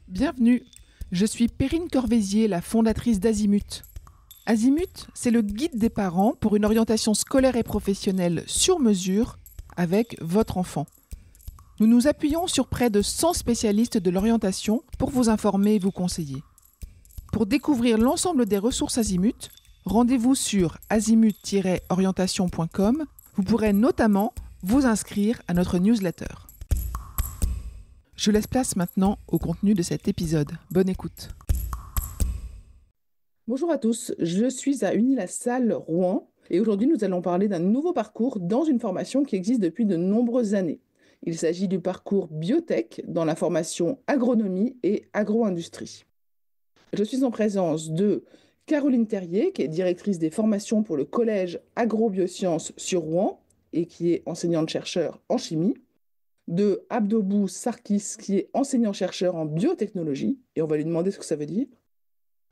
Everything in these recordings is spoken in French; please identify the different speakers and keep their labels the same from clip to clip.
Speaker 1: Bienvenue, je suis Perrine Corvézier, la fondatrice d'Azimut. Azimut, c'est le guide des parents pour une orientation scolaire et professionnelle sur mesure avec votre enfant. Nous nous appuyons sur près de 100 spécialistes de l'orientation pour vous informer et vous conseiller. Pour découvrir l'ensemble des ressources Azimut, rendez-vous sur azimut-orientation.com. Vous pourrez notamment vous inscrire à notre newsletter. Je laisse place maintenant au contenu de cet épisode. Bonne écoute.
Speaker 2: Bonjour à tous, je suis à Unilassal, Rouen, et aujourd'hui nous allons parler d'un nouveau parcours dans une formation qui existe depuis de nombreuses années. Il s'agit du parcours biotech dans la formation agronomie et agro-industrie. Je suis en présence de Caroline Terrier, qui est directrice des formations pour le collège Agro-Biosciences sur Rouen et qui est enseignante-chercheur en chimie, de Abdobou Sarkis, qui est enseignant-chercheur en biotechnologie, et on va lui demander ce que ça veut dire,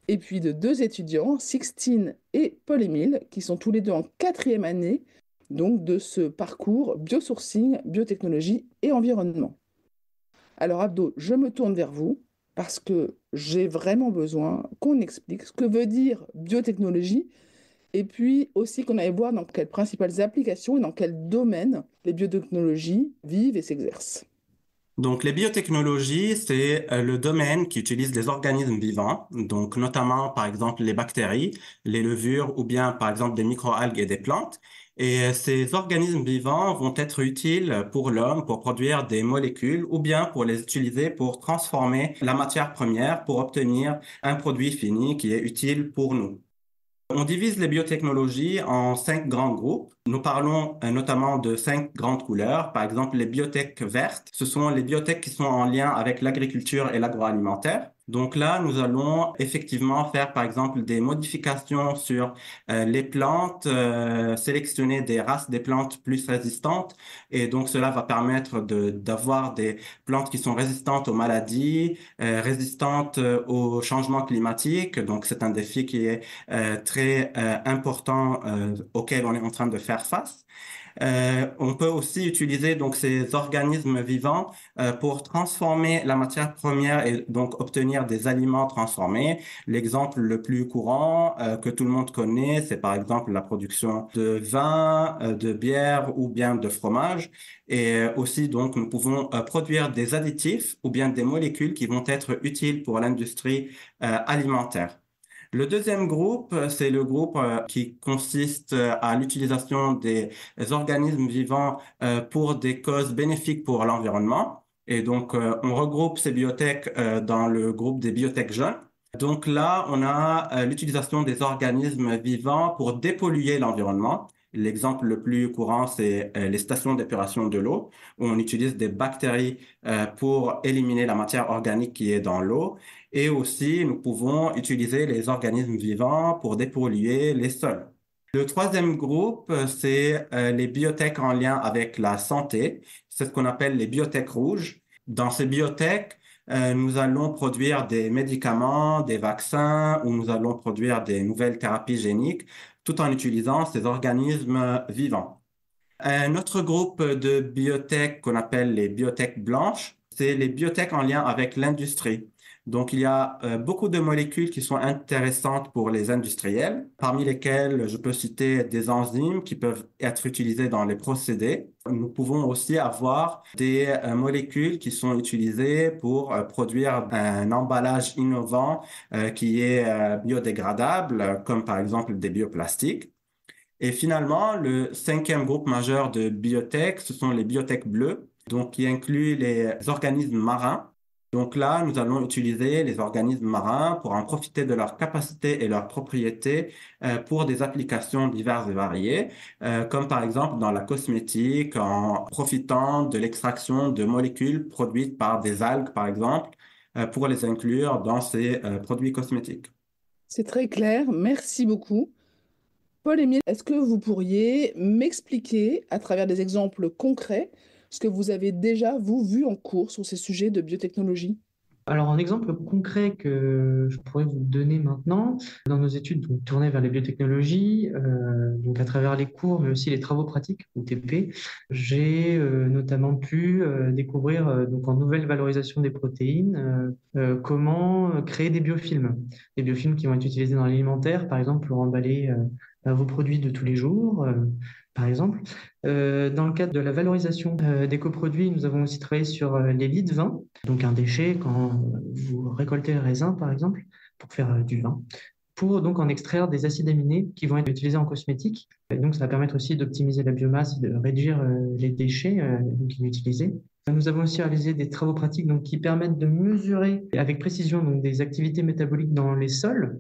Speaker 2: et puis de deux étudiants, Sixtine et Paul-Émile, qui sont tous les deux en 4e année, donc de ce parcours biosourcing, biotechnologie et environnement. Alors Abdo, je me tourne vers vous parce que j'ai vraiment besoin qu'on explique ce que veut dire biotechnologie et puis aussi qu'on aille voir dans quelles principales applications et dans quels domaines les biotechnologies vivent et s'exercent.
Speaker 3: Donc, les biotechnologies, c'est le domaine qui utilise des organismes vivants, donc notamment, par exemple, les bactéries, les levures ou bien, par exemple, des microalgues et des plantes. Et ces organismes vivants vont être utiles pour l'homme pour produire des molécules ou bien pour les utiliser pour transformer la matière première pour obtenir un produit fini qui est utile pour nous. On divise les biotechnologies en 5 grands groupes. Nous parlons notamment de 5 grandes couleurs. Par exemple, les biotech vertes, ce sont les biotech qui sont en lien avec l'agriculture et l'agroalimentaire. Donc là, nous allons effectivement faire, par exemple, des modifications sur les plantes, sélectionner des races des plantes plus résistantes. Et donc, cela va permettre d'avoir des plantes qui sont résistantes aux maladies, résistantes au changement climatique. Donc, c'est un défi qui est très important auquel on est en train de faire face. On peut aussi utiliser donc ces organismes vivants pour transformer la matière première et donc obtenir des aliments transformés. L'exemple le plus courant que tout le monde connaît, c'est par exemple la production de vin, de bière ou bien de fromage. Et aussi donc nous pouvons produire des additifs ou bien des molécules qui vont être utiles pour l'industrie alimentaire. Le deuxième groupe, c'est le groupe qui consiste à l'utilisation des organismes vivants pour des causes bénéfiques pour l'environnement. Et donc, on regroupe ces biotech dans le groupe des biotech jeunes. Donc là, on a l'utilisation des organismes vivants pour dépolluer l'environnement. L'exemple le plus courant, c'est les stations d'épuration de l'eau, où on utilise des bactéries pour éliminer la matière organique qui est dans l'eau. Et aussi, nous pouvons utiliser les organismes vivants pour dépolluer les sols. Le troisième groupe, c'est les biotech en lien avec la santé. C'est ce qu'on appelle les biotech rouges. Dans ces biotech, nous allons produire des médicaments, des vaccins, ou nous allons produire des nouvelles thérapies géniques, tout en utilisant ces organismes vivants. Un autre groupe de biotech qu'on appelle les biotech blanches, c'est les biotech en lien avec l'industrie. Donc, il y a beaucoup de molécules qui sont intéressantes pour les industriels, parmi lesquelles je peux citer des enzymes qui peuvent être utilisées dans les procédés. Nous pouvons aussi avoir des molécules qui sont utilisées pour produire un emballage innovant qui est biodégradable, comme par exemple des bioplastiques. Et finalement, le cinquième groupe majeur de biotech, ce sont les biotech bleues, donc qui incluent les organismes marins. Donc là, nous allons utiliser les organismes marins pour en profiter de leurs capacités et leurs propriétés pour des applications diverses et variées, comme par exemple dans la cosmétique, en profitant de l'extraction de molécules produites par des algues, par exemple, pour les inclure dans ces produits cosmétiques.
Speaker 2: C'est très clair, merci beaucoup. Paul-Émile, est-ce que vous pourriez m'expliquer, à travers des exemples concrets, ce que vous avez déjà, vous, vu en cours sur ces sujets de biotechnologie?
Speaker 4: Alors, un exemple concret que je pourrais vous donner maintenant, dans nos études donc, tournées vers les biotechnologies, donc à travers les cours, mais aussi les travaux pratiques, ou TP, j'ai notamment pu découvrir donc en nouvelle valorisation des protéines, comment créer des biofilms. Des biofilms qui vont être utilisés dans l'alimentaire, par exemple, pour emballer vos produits de tous les jours, par exemple. Dans le cadre de la valorisation des coproduits, nous avons aussi travaillé sur les lits de vin, donc un déchet quand vous récoltez le raisin, par exemple, pour faire du vin, pour donc en extraire des acides aminés qui vont être utilisés en cosmétique. Et donc, ça va permettre aussi d'optimiser la biomasse et de réduire les déchets donc inutilisés. Nous avons aussi réalisé des travaux pratiques donc, qui permettent de mesurer avec précision donc, des activités métaboliques dans les sols.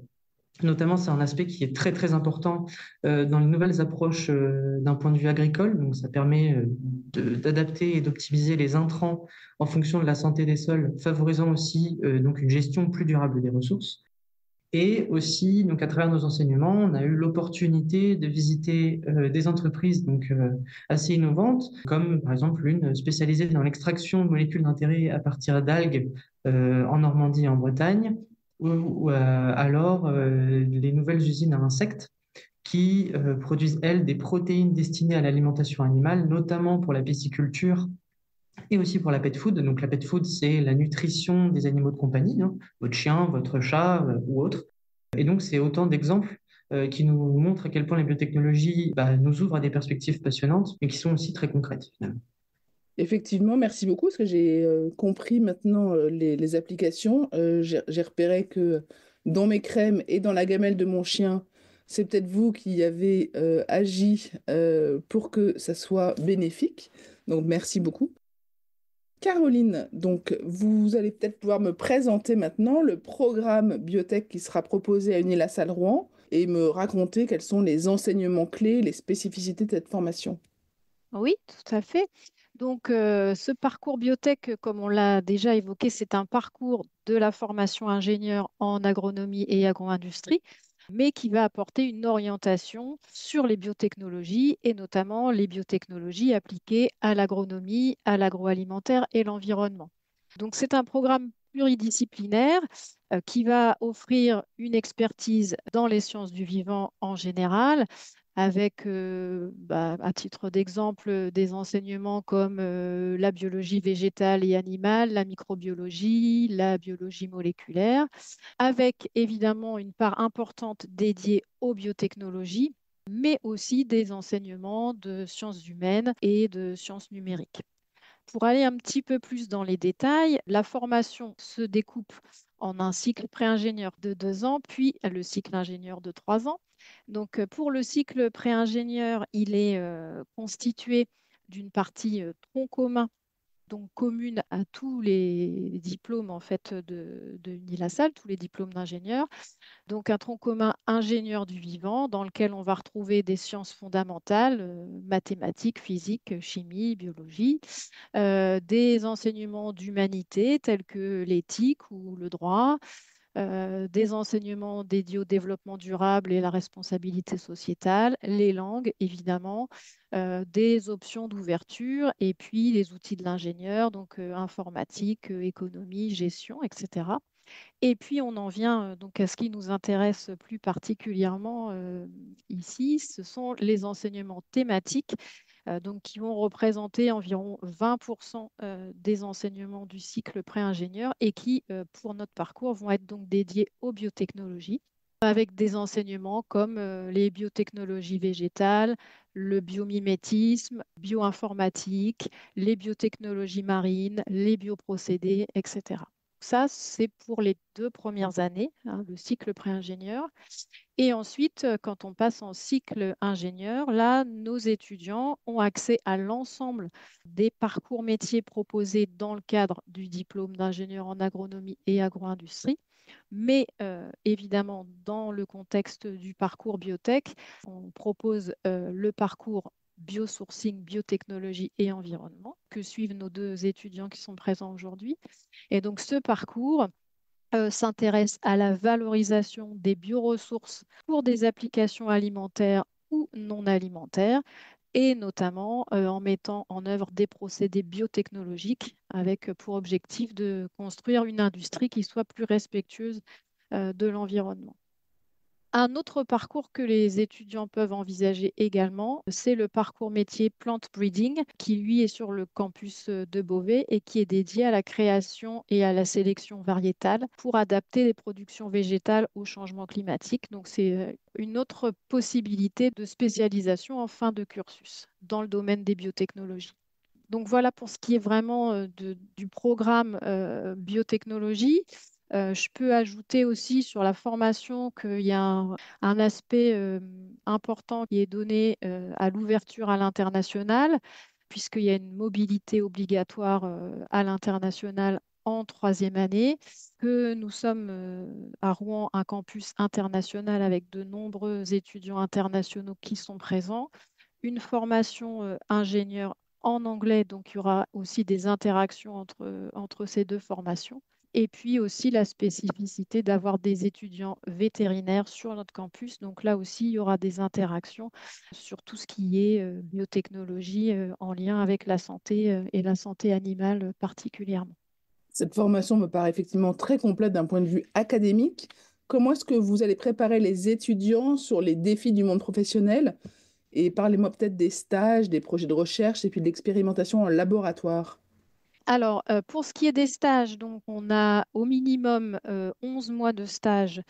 Speaker 4: Notamment, c'est un aspect qui est très, très important dans les nouvelles approches d'un point de vue agricole. Donc, ça permet d'adapter et d'optimiser les intrants en fonction de la santé des sols, favorisant aussi donc une gestion plus durable des ressources. Et aussi, donc à travers nos enseignements, on a eu l'opportunité de visiter des entreprises donc, assez innovantes, comme par exemple une spécialisée dans l'extraction de molécules d'intérêt à partir d'algues en Normandie et en Bretagne, ou alors les nouvelles usines à insectes qui produisent, elles, des protéines destinées à l'alimentation animale, notamment pour la pisciculture et aussi pour la pet food. Donc la pet food, c'est la nutrition des animaux de compagnie, hein, votre chien, votre chat ou autre. Et donc, c'est autant d'exemples qui nous montrent à quel point les biotechnologies nous ouvrent à des perspectives passionnantes, mais qui sont aussi très concrètes, finalement.
Speaker 2: Effectivement, merci beaucoup, parce que j'ai compris maintenant les applications. J'ai repéré que dans mes crèmes et dans la gamelle de mon chien, c'est peut-être vous qui avez agi pour que ça soit bénéfique. Donc, merci beaucoup. Caroline, donc vous allez peut-être pouvoir me présenter maintenant le programme biotech qui sera proposé à Unila-Salle Rouen et me raconter quels sont les enseignements clés, les spécificités de cette formation.
Speaker 5: Oui, tout à fait. Donc, ce parcours biotech, comme on l'a déjà évoqué, c'est un parcours de la formation ingénieur en agronomie et agro-industrie, mais qui va apporter une orientation sur les biotechnologies et notamment les biotechnologies appliquées à l'agronomie, à l'agroalimentaire et l'environnement. Donc, c'est un programme pluridisciplinaire qui va offrir une expertise dans les sciences du vivant en général, avec, à titre d'exemple, des enseignements comme la biologie végétale et animale, la microbiologie, la biologie moléculaire, avec évidemment une part importante dédiée aux biotechnologies, mais aussi des enseignements de sciences humaines et de sciences numériques. Pour aller un petit peu plus dans les détails, la formation se découpe en un cycle pré-ingénieur de 2 ans, puis le cycle ingénieur de 3 ans. Donc, pour le cycle pré-ingénieur, il est constitué d'une partie tronc commun, donc commune à tous les diplômes en fait de Unilassal, tous les diplômes d'ingénieurs. Donc, un tronc commun ingénieur du vivant dans lequel on va retrouver des sciences fondamentales, mathématiques, physique, chimie, biologie, des enseignements d'humanité tels que l'éthique ou le droit, des enseignements dédiés au développement durable et la responsabilité sociétale, les langues, évidemment, des options d'ouverture et puis les outils de l'ingénieur, donc informatique, économie, gestion, etc. Et puis, on en vient donc à ce qui nous intéresse plus particulièrement ici, ce sont les enseignements thématiques, donc qui vont représenter environ 20% des enseignements du cycle pré-ingénieur et qui, pour notre parcours, vont être donc dédiés aux biotechnologies, avec des enseignements comme les biotechnologies végétales, le biomimétisme, bioinformatique, les biotechnologies marines, les bioprocédés, etc. Ça, c'est pour les 2 premières années, hein, le cycle pré-ingénieur. Et ensuite, quand on passe en cycle ingénieur, là, nos étudiants ont accès à l'ensemble des parcours métiers proposés dans le cadre du diplôme d'ingénieur en agronomie et agro-industrie. Mais évidemment, dans le contexte du parcours biotech, on propose le parcours biosourcing, biotechnologie et environnement que suivent nos 2 étudiants qui sont présents aujourd'hui. Et donc, ce parcours s'intéresse à la valorisation des bioressources pour des applications alimentaires ou non alimentaires et notamment en mettant en œuvre des procédés biotechnologiques avec pour objectif de construire une industrie qui soit plus respectueuse de l'environnement. Un autre parcours que les étudiants peuvent envisager également, c'est le parcours métier Plant Breeding, qui lui est sur le campus de Beauvais et qui est dédié à la création et à la sélection variétale pour adapter les productions végétales au changement climatique. Donc c'est une autre possibilité de spécialisation en fin de cursus dans le domaine des biotechnologies. Donc voilà pour ce qui est vraiment du programme biotechnologie. Je peux ajouter aussi sur la formation qu'il y a un aspect important qui est donné à l'ouverture à l'international, puisqu'il y a une mobilité obligatoire à l'international en troisième année, que nous sommes à Rouen un campus international avec de nombreux étudiants internationaux qui sont présents, une formation ingénieur en anglais, donc il y aura aussi des interactions entre ces deux formations. Et puis aussi la spécificité d'avoir des étudiants vétérinaires sur notre campus. Donc là aussi, il y aura des interactions sur tout ce qui est biotechnologie en lien avec la santé et la santé animale particulièrement.
Speaker 2: Cette formation me paraît effectivement très complète d'un point de vue académique. Comment est-ce que vous allez préparer les étudiants sur les défis du monde professionnel? Et parlez-moi peut-être des stages, des projets de recherche et puis de l'expérimentation en laboratoire.
Speaker 5: Alors, pour ce qui est des stages, donc on a au minimum 11 mois de stage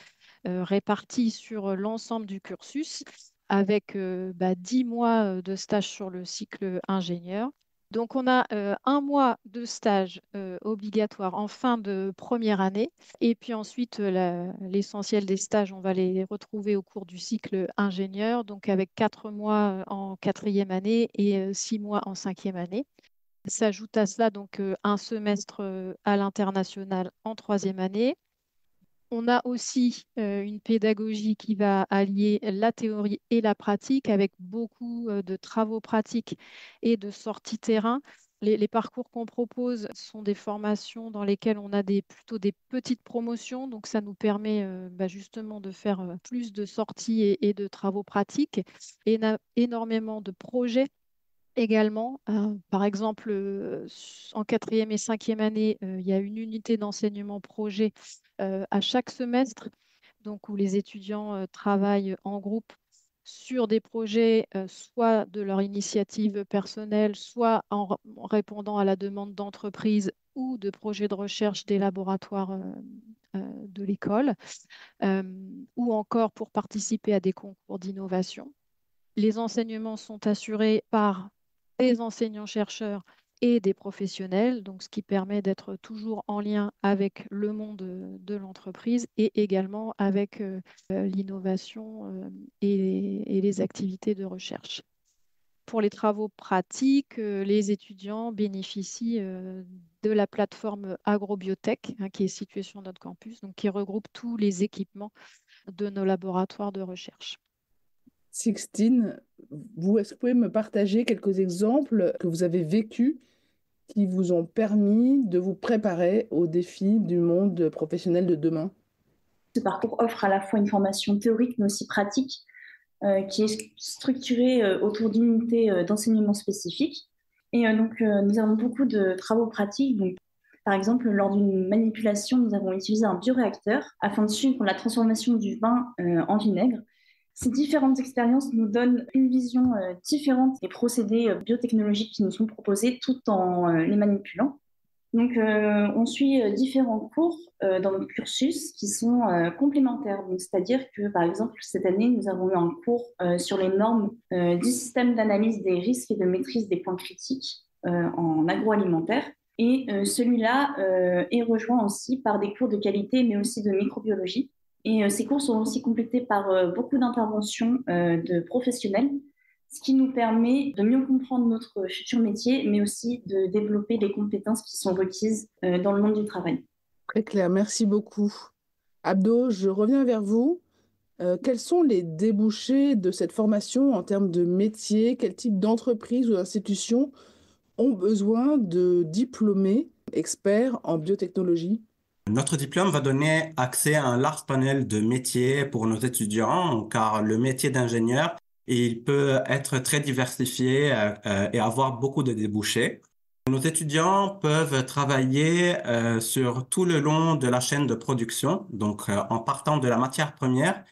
Speaker 5: répartis sur l'ensemble du cursus, avec 10 mois de stage sur le cycle ingénieur. Donc, on a un mois de stage obligatoire en fin de première année. Et puis ensuite, l'essentiel des stages, on va les retrouver au cours du cycle ingénieur, donc avec 4 mois en quatrième année et 6 mois en cinquième année. S'ajoute à cela donc un semestre à l'international en troisième année. On a aussi une pédagogie qui va allier la théorie et la pratique avec beaucoup de travaux pratiques et de sorties terrain. Les parcours qu'on propose sont des formations dans lesquelles on a plutôt des petites promotions, donc ça nous permet justement de faire plus de sorties et de travaux pratiques, et énormément de projets également. Par exemple, en quatrième et cinquième année, il y a une unité d'enseignement projet à chaque semestre, donc où les étudiants travaillent en groupe sur des projets, soit de leur initiative personnelle, soit en répondant à la demande d'entreprise ou de projets de recherche des laboratoires de l'école, euh, ou encore pour participer à des concours d'innovation. Les enseignements sont assurés par des enseignants-chercheurs et des professionnels, donc ce qui permet d'être toujours en lien avec le monde de l'entreprise et également avec l'innovation et les activités de recherche. Pour les travaux pratiques, les étudiants bénéficient de la plateforme Agrobiotech qui est située sur notre campus, donc qui regroupe tous les équipements de nos laboratoires de recherche.
Speaker 2: Sixtine, est-ce que vous pouvez me partager quelques exemples que vous avez vécus qui vous ont permis de vous préparer aux défis du monde professionnel de demain?
Speaker 6: Ce parcours offre à la fois une formation théorique mais aussi pratique qui est structurée autour d'une unité d'enseignement spécifique. Et donc, nous avons beaucoup de travaux pratiques. Donc, par exemple, lors d'une manipulation, nous avons utilisé un bioréacteur afin de suivre la transformation du vin en vinaigre. Ces différentes expériences nous donnent une vision différente des procédés biotechnologiques qui nous sont proposés tout en les manipulant. Donc, on suit différents cours dans notre cursus qui sont complémentaires. Donc, c'est-à-dire que, par exemple, cette année, nous avons eu un cours sur les normes du système d'analyse des risques et de maîtrise des points critiques en agroalimentaire. Et celui-là est rejoint aussi par des cours de qualité, mais aussi de microbiologie. Et ces cours sont aussi complétés par beaucoup d'interventions de professionnels, ce qui nous permet de mieux comprendre notre futur métier, mais aussi de développer les compétences qui sont requises dans le monde du travail.
Speaker 2: Très clair, merci beaucoup. Abdo, je reviens vers vous. Quels sont les débouchés de cette formation en termes de métier? Quel type d'entreprise ou d'institution ont besoin de diplômés experts en biotechnologie?
Speaker 3: Notre diplôme va donner accès à un large panel de métiers pour nos étudiants, car le métier d'ingénieur Et il peut être très diversifié et avoir beaucoup de débouchés. Nos étudiants peuvent travailler sur tout le long de la chaîne de production, donc en partant de la matière première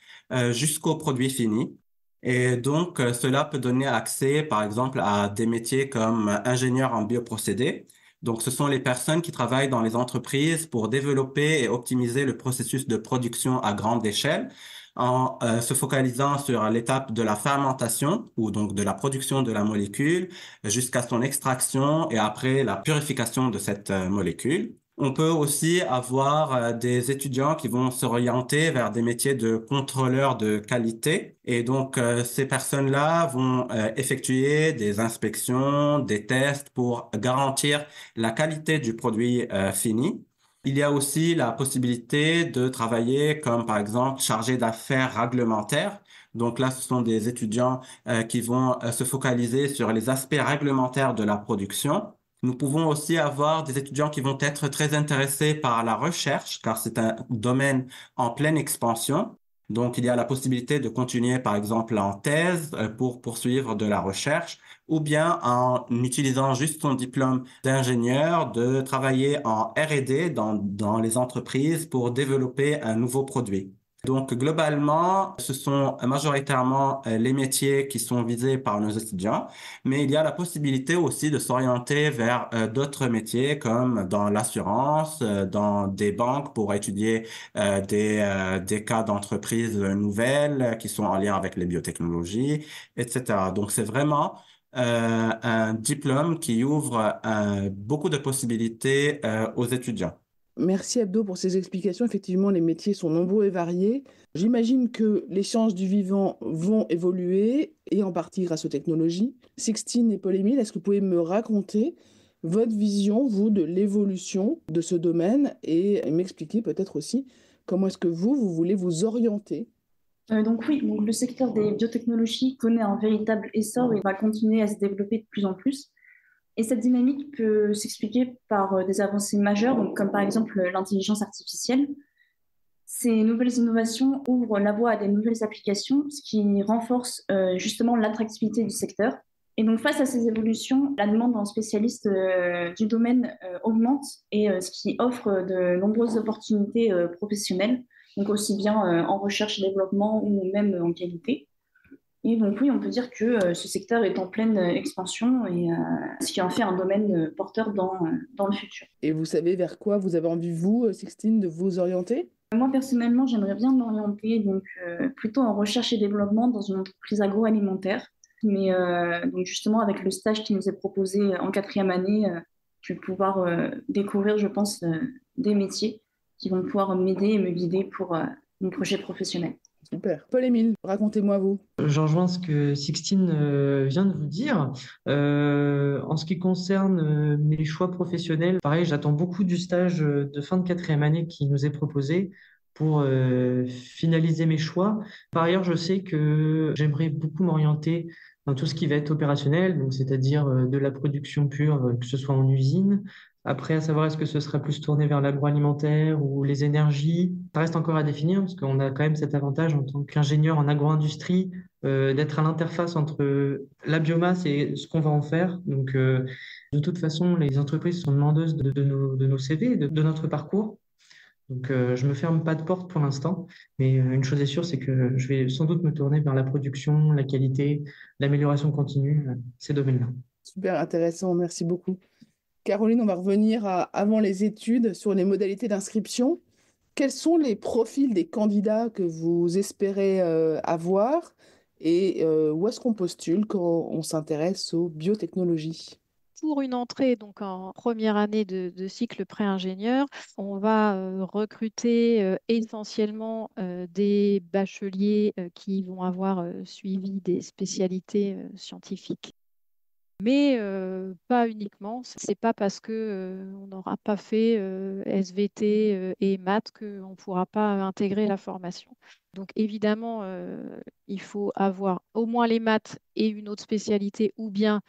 Speaker 3: jusqu'au produit fini. Et donc, cela peut donner accès, par exemple, à des métiers comme ingénieur en bioprocédés. Donc, ce sont les personnes qui travaillent dans les entreprises pour développer et optimiser le processus de production à grande échelle en se focalisant sur l'étape de la fermentation ou donc de la production de la molécule jusqu'à son extraction et après la purification de cette molécule. On peut aussi avoir des étudiants qui vont s'orienter vers des métiers de contrôleurs de qualité. Et donc, ces personnes-là vont effectuer des inspections, des tests pour garantir la qualité du produit fini. Il y a aussi la possibilité de travailler comme, par exemple, chargé d'affaires réglementaires. Donc là, ce sont des étudiants qui vont se focaliser sur les aspects réglementaires de la production. Nous pouvons aussi avoir des étudiants qui vont être très intéressés par la recherche, car c'est un domaine en pleine expansion. Donc, il y a la possibilité de continuer, par exemple, en thèse pour poursuivre de la recherche, ou bien en utilisant juste son diplôme d'ingénieur, de travailler en R&D dans les entreprises pour développer un nouveau produit. Donc, globalement, ce sont majoritairement les métiers qui sont visés par nos étudiants, mais il y a la possibilité aussi de s'orienter vers d'autres métiers comme dans l'assurance, dans des banques pour étudier des cas d'entreprises nouvelles qui sont en lien avec les biotechnologies, etc. Donc, c'est vraiment un diplôme qui ouvre beaucoup de possibilités aux étudiants.
Speaker 2: Merci Abdo pour ces explications. Effectivement, les métiers sont nombreux et variés. J'imagine que les sciences du vivant vont évoluer, et en partie grâce aux technologies. Sixtine et Paul-Émile, est-ce que vous pouvez me raconter votre vision, vous, de l'évolution de ce domaine et m'expliquer peut-être aussi comment est-ce que vous voulez vous orienter?
Speaker 6: Donc oui, donc le secteur des biotechnologies connaît un véritable essor et va continuer à se développer de plus en plus. Et cette dynamique peut s'expliquer par des avancées majeures, donc comme par exemple l'intelligence artificielle. Ces nouvelles innovations ouvrent la voie à des nouvelles applications, ce qui renforce justement l'attractivité du secteur. Et donc face à ces évolutions, la demande en spécialistes du domaine augmente, et ce qui offre de nombreuses opportunités professionnelles, donc aussi bien en recherche et développement ou même en qualité. Et donc oui, on peut dire que ce secteur est en pleine expansion, et ce qui en fait un domaine porteur dans le futur.
Speaker 2: Et vous savez vers quoi vous avez envie, vous, Sixtine, de vous orienter?
Speaker 6: Moi, personnellement, j'aimerais bien m'orienter donc, plutôt en recherche et développement dans une entreprise agroalimentaire. Mais donc justement, avec le stage qui nous est proposé en 4e année, je vais pouvoir découvrir, je pense, des métiers qui vont pouvoir m'aider et me guider pour mon projet professionnel.
Speaker 2: Super. Paul-Émile, racontez-moi vous.
Speaker 4: Je rejoins ce que Sixtine vient de vous dire. En ce qui concerne mes choix professionnels, pareil, j'attends beaucoup du stage de fin de 4e année qui nous est proposé pour finaliser mes choix. Par ailleurs, je sais que j'aimerais beaucoup m'orienter dans tout ce qui va être opérationnel, donc c'est-à-dire de la production pure, que ce soit en usine. Après, à savoir est-ce que ce sera plus tourné vers l'agroalimentaire ou les énergies, ça reste encore à définir parce qu'on a quand même cet avantage en tant qu'ingénieur en agro-industrie d'être à l'interface entre la biomasse et ce qu'on va en faire. Donc, de toute façon, les entreprises sont demandeuses de nos CV, de notre parcours. Donc, je me ferme pas de porte pour l'instant, mais une chose est sûre, c'est que je vais sans doute me tourner vers la production, la qualité, l'amélioration continue, ces domaines-là.
Speaker 2: Super intéressant, merci beaucoup. Caroline, on va revenir avant les études sur les modalités d'inscription. Quels sont les profils des candidats que vous espérez avoir, et où est-ce qu'on postule quand on s'intéresse aux biotechnologies?
Speaker 5: Pour une entrée donc en première année de cycle pré-ingénieur, on va recruter essentiellement des bacheliers qui vont avoir suivi des spécialités scientifiques. Mais pas uniquement. C'est pas parce que on n'aura pas fait SVT et maths qu'on ne pourra pas intégrer la formation. Donc évidemment, il faut avoir au moins les maths et une autre spécialité, ou bien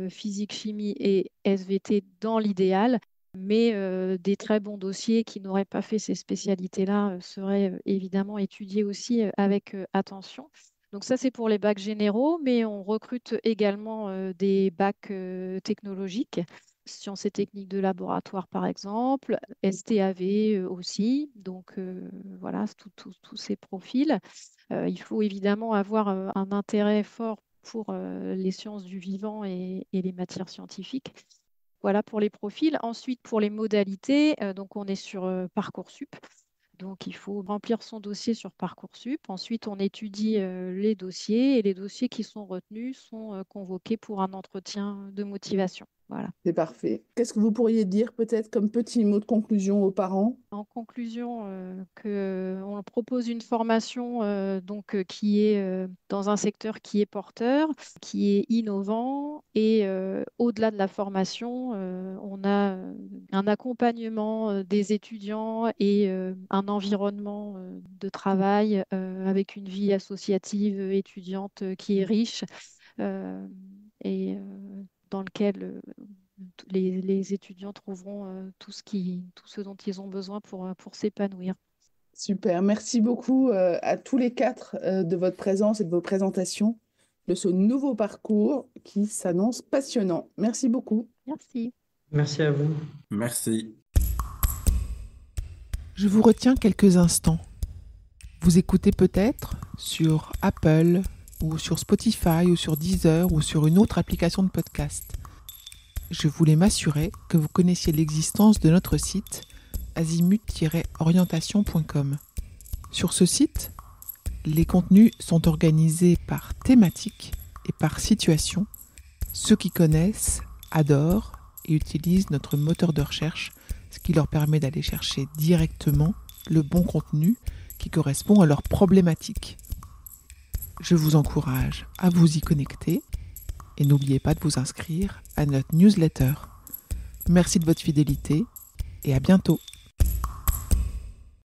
Speaker 5: physique, chimie et SVT dans l'idéal. Mais des très bons dossiers qui n'auraient pas fait ces spécialités-là seraient évidemment étudiés aussi avec attention. Donc ça, c'est pour les bacs généraux, mais on recrute également des bacs technologiques, sciences et techniques de laboratoire par exemple, STAV aussi. Donc voilà, tous ces profils. Il faut évidemment avoir un intérêt fort pour les sciences du vivant et les matières scientifiques. Voilà pour les profils. Ensuite, pour les modalités, donc on est sur Parcoursup. Donc, il faut remplir son dossier sur Parcoursup. Ensuite, on étudie les dossiers et les dossiers qui sont retenus sont convoqués pour un entretien de motivation. Voilà.
Speaker 2: C'est parfait. Qu'est-ce que vous pourriez dire peut-être comme petit mot de conclusion aux parents?
Speaker 5: En conclusion, on propose une formation qui est dans un secteur qui est porteur, qui est innovant et au-delà de la formation, on a un accompagnement des étudiants et un environnement de travail avec une vie associative étudiante qui est riche et dans lequel les étudiants trouveront tout ce dont ils ont besoin pour s'épanouir.
Speaker 2: Super. Merci beaucoup à tous les quatre de votre présence et de vos présentations de ce nouveau parcours qui s'annonce passionnant. Merci beaucoup.
Speaker 5: Merci.
Speaker 4: Merci à vous.
Speaker 3: Merci.
Speaker 1: Je vous retiens quelques instants. Vous écoutez peut-être sur Apple ou sur Spotify ou sur Deezer ou sur une autre application de podcast. Je voulais m'assurer que vous connaissiez l'existence de notre site azimut-orientation.com. Sur ce site, les contenus sont organisés par thématique et par situation. Ceux qui connaissent adorent et utilisent notre moteur de recherche, ce qui leur permet d'aller chercher directement le bon contenu qui correspond à leur problématique. Je vous encourage à vous y connecter et n'oubliez pas de vous inscrire à notre newsletter. Merci de votre fidélité et à bientôt.